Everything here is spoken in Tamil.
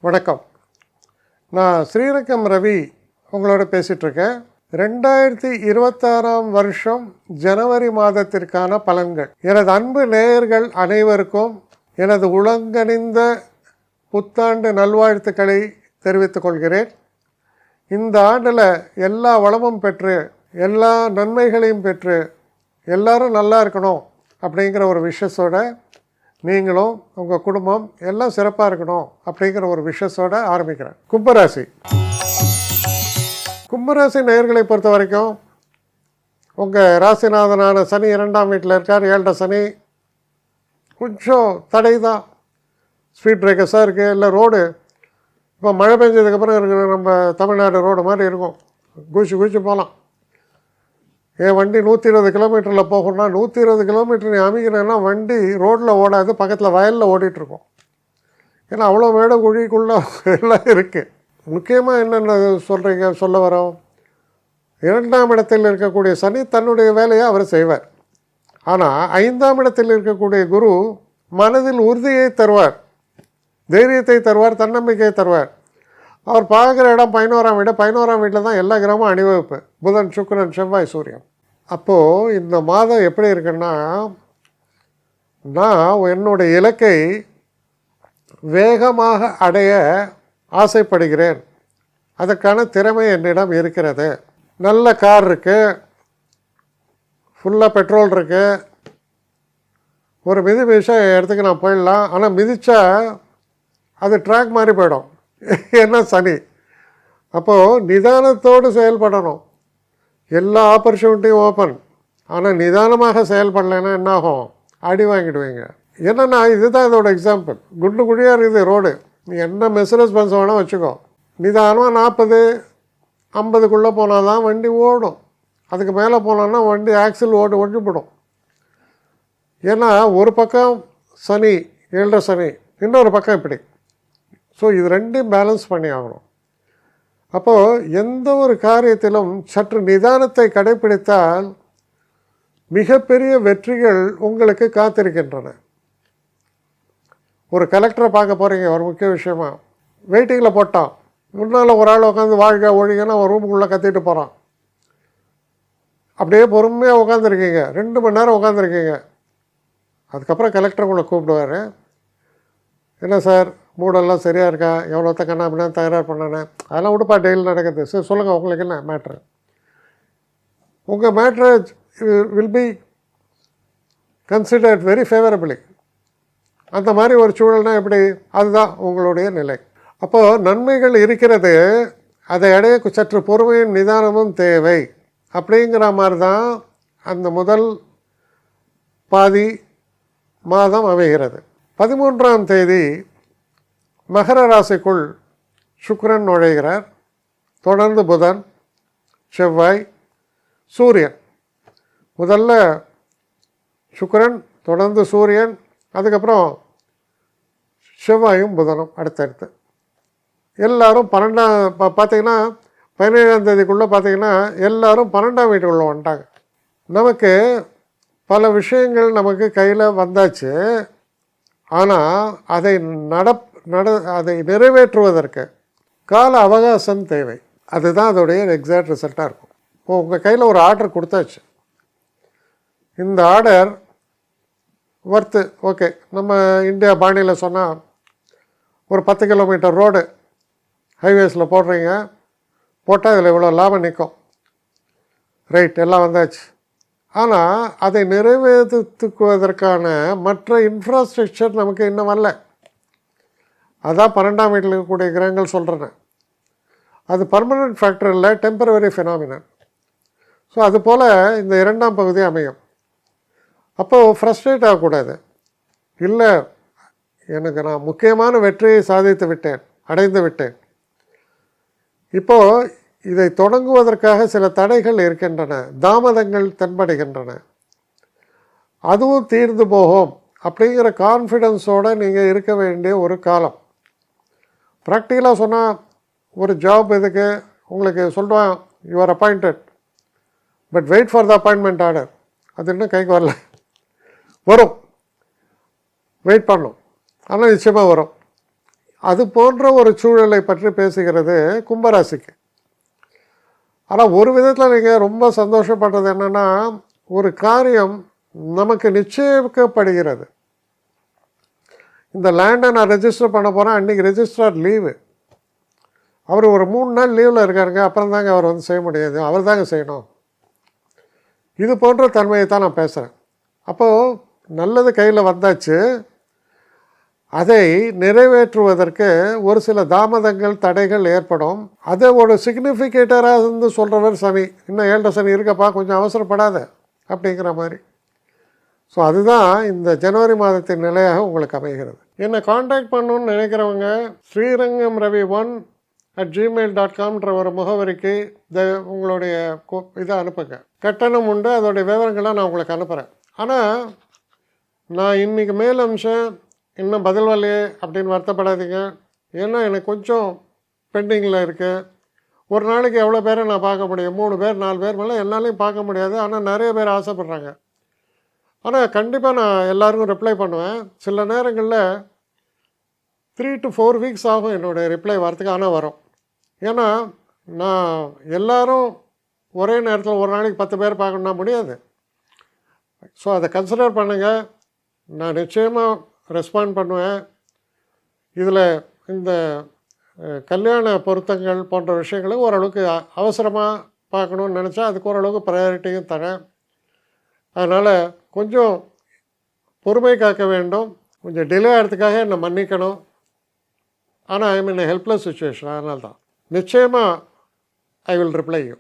வணக்கம். நான் ஸ்ரீரங்கம் ரவி உங்களோட பேசிகிட்ருக்கேன். 2026 வருஷம் ஜனவரி மாதத்திற்கான பலன்கள். எனது அன்பு நேயர்கள் அனைவருக்கும் எனது உலங்கணிந்த புத்தாண்டு நல்வாழ்த்துக்களை தெரிவித்துக் கொள்கிறேன். இந்த ஆண்டில் எல்லா வளமும் பெற்று எல்லா நன்மைகளையும் பெற்று எல்லாரும் நல்லா இருக்கணும் அப்படிங்கிற ஒரு விஷயத்தோட நீங்களும் உங்கள் குடும்பம் எல்லாம் சிறப்பாக இருக்கணும் அப்படிங்கிற ஒரு விஷயத்தோடு ஆரம்பிக்கிறேன். கும்பராசி நேயர்களை பொறுத்த வரைக்கும் உங்கள் ராசிநாதனான சனி 2ஆம் வீட்டில் இருக்கார். 7 சனி கொஞ்சம் தடை தான், ஸ்பீட் பிரேக்கர்ஸாக இருக்குது. இல்லை ரோடு இப்போ மழை பெஞ்சதுக்கப்புறம் இருக்கிற நம்ம தமிழ்நாடு ரோடு மாதிரி இருக்கும், குச்சி போகலாம். என் வண்டி 120 கிலோமீட்டரில் போகணும்னா 120 கிலோமீட்டர் நீ அமைக்கிறேன்னா வண்டி ரோட்டில் ஓடாது, பக்கத்தில் வயலில் ஓடிட்டுருக்கோம். ஏன்னா அவ்வளோ மேடம் குழிக்குள்ளே எல்லாம் இருக்குது. முக்கியமாக என்னென்ன சொல்ல வரோம், 2ஆம் இடத்தில் இருக்கக்கூடிய சனி தன்னுடைய வேலையை அவர் செய்வார். ஆனால் 5ஆம் இடத்தில் இருக்கக்கூடிய குரு மனதில் உறுதியை தருவார், தைரியத்தை தருவார், தன்னம்பிக்கையை தருவார். அவர் பார்க்குற இடம் 11ஆம் வீடு. 11ஆம் வீட்டில் தான் எல்லா கிரகமும் அணிவகுப்பு, புதன், சுக்கிரன், செவ்வாய், சூரியன். அப்போது இந்த மாதம் எப்படி இருக்குன்னா, நான் என்னுடைய இலக்கை வேகமாக அடைய ஆசைப்படுகிறேன். அதற்கான திறமை என்னிடம் இருக்கிறது. நல்ல கார் இருக்குது, ஃபுல்லாக பெட்ரோல் இருக்குது, ஒரு மிதிச்ச இடத்துக்கு நான் போயிடலாம். ஆனால் மிதித்தா அது ட்ராக் மாதிரி போயிடும், என்ன சனி. அப்போது நிதானத்தோடு செயல்படணும். எல்லா ஆப்பர்ச்சுனிட்டியும் ஓப்பன். ஆனால் நிதானமாக செயல்படலைன்னா என்னாகும், அடி வாங்கிடுவீங்க. என்னென்னா இதுதான் இதோட எக்ஸாம்பிள். குண்டு குழியாக இருக்குது ரோடு, நீ என்ன மெசரேஜ் வேணால் வச்சுக்கோ. நிதானமாக 40-50க்குள்ளே போனால் தான் வண்டி ஓடும். அதுக்கு மேலே போனோன்னா வண்டி ஆக்சில் ஒன்று போடும். ஏன்னா ஒரு பக்கம் சனி 7 சனி, இன்னொரு பக்கம் இப்படி. ஸோ இது ரெண்டையும் பேலன்ஸ் பண்ணி ஆகணும். அப்போது எந்த ஒரு காரியத்திலும் சற்று நிதானத்தை கடைப்பிடித்தால் மிகப்பெரிய வெற்றிகள் உங்களுக்கு காத்திருக்கின்றன. ஒரு கலெக்டரை பார்க்க போகிறீங்க, ஒரு முக்கிய விஷயமா வெயிட்டிங்கில் போட்டான். முன்னால் ஒரு ஆள் உட்காந்து வாழ்க ஒழிங்கன்னா ஒரு ரூமுக்குள்ளே கத்திட்டு போகிறான். அப்படியே பொறுமையாக உட்காந்துருக்கீங்க, 2 மணி நேரம் உட்காந்துருக்கீங்க. அதுக்கப்புறம் கலெக்டர் உங்களை கூப்பிடுவார். என்ன சார் மூடெல்லாம் சரியாக இருக்கா, எவ்வளோத்த கண்ணா அப்படின்னா தயாராக பண்ணானே, அதெல்லாம் விடுப்பா, டெய்லி நடக்குது. சரி சொல்லுங்கள், உங்களுக்கு என்ன மேட்ரு. உங்கள் matter will be considered very favourably. அந்த மாதிரி ஒரு சூழல்னால் எப்படி, அதுதான் உங்களுடைய நிலை. அப்போது நன்மைகள் இருக்கிறது, அதை அடைய சற்று பொறுமையும் நிதானமும் தேவை. அப்படிங்கிற மாதிரி தான் அந்த முதல் பாதி மாதம் அமைகிறது. 13ஆம் தேதி மகர ராசிக்குள் சுக்கிரன் நுழைகிறார். தொடர்ந்து புதன், செவ்வாய், சூரியன். முதல்ல சுக்கிரன், தொடர்ந்து சூரியன், அதுக்கப்புறம் செவ்வாயும் புதனும் அடுத்தடுத்து. எல்லோரும் 12 பார்த்திங்கன்னா 17ஆம் தேதிக்குள்ளே பார்த்திங்கன்னா எல்லோரும் 12ஆம் வீட்டுக்குள்ளே வந்துட்டாங்க. நமக்கு பல விஷயங்கள் நமக்கு கையில் வந்தாச்சு. ஆனால் அதை நிறைவேற்றுவதற்கு கால அவகாசம் தேவை. அதுதான் அதோடைய எக்ஸாக்ட் ரிசல்ட்டாக இருக்கும். இப்போ உங்கள் கையில் ஒரு ஆர்டர் கொடுத்தாச்சு. இந்த ஆர்டர் ஒர்த்து ஓகே, நம்ம இந்தியா பாணியில் சொன்னால் ஒரு 10 கிலோமீட்டர் ரோடு ஹைவேஸில் போடுறீங்க, போட்டால் இதில் இவ்வளோ லாபம் நிற்கும். ரைட், எல்லாம் வந்தாச்சு. ஆனால் அதை நிறைவேற்றுவதற்கான மற்ற இன்ஃப்ராஸ்ட்ரக்சர் நமக்கு இன்னும் வரல. அதான் 12ஆம் வீட்டில் இருக்கக்கூடிய கிரகங்கள் சொல்கிறேன். அது பர்மனெண்ட் ஃபேக்டர் இல்லை, டெம்பரவரி ஃபினாமினன். ஸோ அதுபோல் இந்த 2ஆம் பகுதி அமையும். அப்போது ஃப்ரஸ்ட்ரேட் ஆகக்கூடாது. இல்லை, நான் முக்கியமான வெற்றியை சாதித்து விட்டேன், அடைந்து விட்டேன். இப்போது இதை தொடங்குவதற்காக சில தடைகள் இருக்கின்றன, தாமதங்கள் தென்படுகின்றன. அதுவும் தீர்ந்து போகும் அப்படிங்கிற கான்ஃபிடென்ஸோடு நீங்கள் இருக்க வேண்டிய ஒரு காலம். ப்ராக்டிக்கலாக சொன்னால் ஒரு ஜாப் இதுக்கு உங்களுக்கு சொல்லுவான், you are appointed, but wait for the appointment order. அது இன்னும் கைக்கு வரல, வரும், வெயிட் பண்ணும், ஆனால் நிச்சயமாக வரும். அது போன்ற ஒரு சூழலை பற்றி பேசுகிறது கும்பராசிக்கு. ஆனால் ஒரு விதத்தில் நீங்கள் ரொம்ப சந்தோஷப்படுறது என்னென்னா, ஒரு காரியம் நமக்கு நிச்சயிக்கப்படுகிறது. இந்த லேண்டை நான் ரெஜிஸ்டர் பண்ண போகிறேன், அன்றைக்கி ரெஜிஸ்ட்ரார் லீவு. அவர் ஒரு 3 நாள் லீவில் இருக்காருங்க, அப்புறம் தாங்க அவர் வந்து செய்ய முடியாது, அவர் தாங்க செய்யணும். இது போன்ற தன்மையை தான் நான் பேசுகிறேன். அப்போது நல்லது கையில் வந்தாச்சு, அதை நிறைவேற்றுவதற்கு ஒரு சில தாமதங்கள் தடைகள் ஏற்படும். அதை ஒரு சிக்னிஃபிகேட்டராக இருந்து சொல்கிறவர் சனி. இன்னும் 7 சனி இருக்கப்பா, கொஞ்சம் அவசரப்படாத அப்படிங்கிற மாதிரி. ஸோ அதுதான் இந்த ஜனவரி மாதத்தின் நிலையாக உங்களுக்கு அமைகிறது. என்னை காண்டாக்ட் பண்ணணுன்னு நினைக்கிறவங்க srirangam1@gmail.comன்ற ஒரு முகவரிக்கு உங்களுடைய இதை அனுப்புங்க. கட்டணம் உண்டு, அதோடைய விவரங்களை நான் உங்களுக்கு அனுப்புகிறேன். ஆனால் நான் இன்றைக்கி மேல் அம்சம் இன்னும் பதில் வரலையே அப்படின்னு வருத்தப்படாதீங்க. ஏன்னா எனக்கு கொஞ்சம் பெண்டிங்கில் இருக்குது. ஒரு நாளைக்கு எவ்வளோ பேரை நான் பார்க்க முடியும்? 3 பேர் 4 பேர் மேலே என்னாலையும் பார்க்க முடியாது. ஆனால் நிறைய பேர் ஆசைப்பட்றாங்க. ஆனால் கண்டிப்பாக நான் எல்லாருக்கும் ரிப்ளை பண்ணுவேன். சில நேரங்களில் 3 to 4 வீக்ஸ் ஆகும் என்னுடைய ரிப்ளை வரத்துக்கு. ஆனால் வரும். ஏன்னா நான் எல்லோரும் ஒரே நேரத்தில் ஒரு நாளைக்கு 10 பேர் பார்க்கணுன்னா முடியாது. ஸோ அதை கன்சிடர் பண்ணுங்கள். நான் நிச்சயமாக ரெஸ்பாண்ட் பண்ணுவேன். இதில் இந்த கல்யாண பொருத்தங்கள் போன்ற விஷயங்களை ஓரளவுக்கு அவசரமாக பார்க்கணுன்னு நினச்சா அதுக்கு ஓரளவுக்கு ப்ரையாரிட்டியும் தரேன். அதனால் கொஞ்சம் பொறுமை காக்க வேண்டும். கொஞ்சம் டிலே ஆகிறதுக்காக என்னை மன்னிக்கணும். ஆனால் ஐ மீன் ஹெல்ப்லெஸ் சுச்சுவேஷன். அதனால தான் நிச்சயமாக ஐ வில் ரிப்ளை யூ.